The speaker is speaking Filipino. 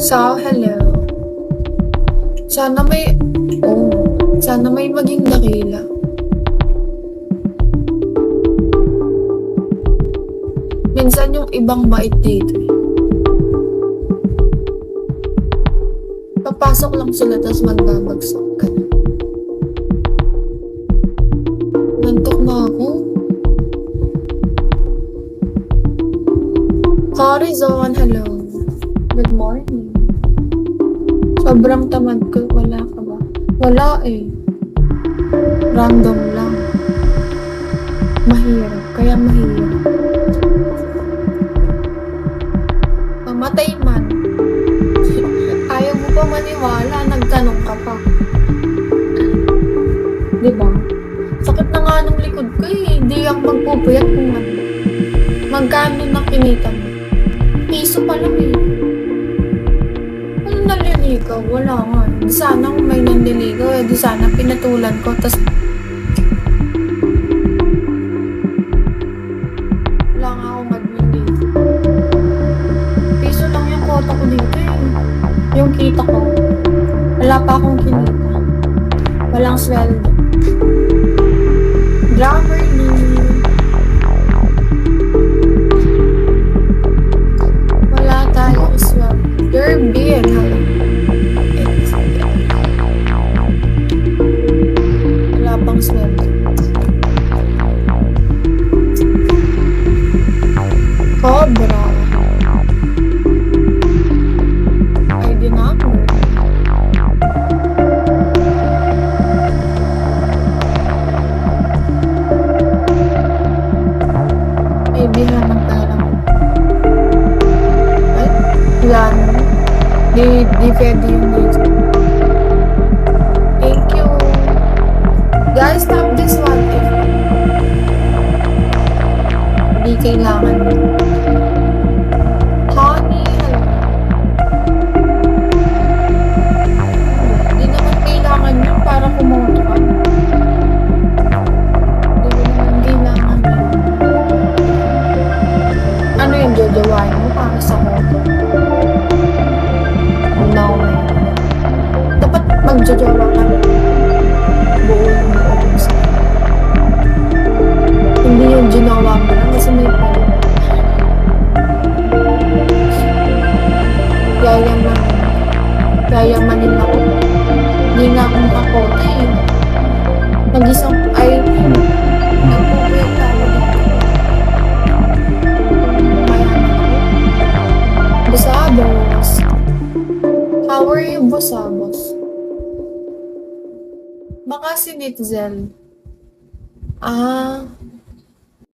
So, hello. Sana may, oh, sana may maging dakila. Minsan yung ibang bait dito. Papasok lang sila tapos magbabagsak ka na. Nantok na ako. Corazon, hello. Good morning. Sobrang tamad ko. Wala ka ba? Wala eh. Random lang. Mahirap. Kaya mahirap. Mamatay man. Ayaw mo pa maniwala. Nagtanong ka pa. Diba? Sakit na nga ng likod ko eh. Hindi ako magpupuyat kung ano. Magkano na kinita mo? Piso pa lang eh. Ano naliligaw? Wala nga. Di sana kung may naliligaw eh. Di sana pinatulan ko. Tas wala nga akong admin dito. Piso lang yung kota ko dito eh. Yung kita ko. Wala pa akong kinita. Walang sweldo. Grammarly. Wala tayong sweldo. You're being wala pang sweldo. Cobra. ID number. May bihan ng pera mo. Ay, yan. Di pwede yung dito. Thank you. Guys, stop this one if di kailangan mo. Honey, hello. Di naman kailangan yun para kumoto ka. Di naman kailangan yun. Ano yung jojowain mo para sa koto? No. Dapat magjojowa ka na. Buo yung buo sa hindi yung ginawa mo lang kasi may pera. Yayamanin ako. Hindi nga ako makakote eh. Nag-isang, nagpupuyat ako dito. Mayaman ako. Busabos. How are you, Busabos? Baka si Nitzel.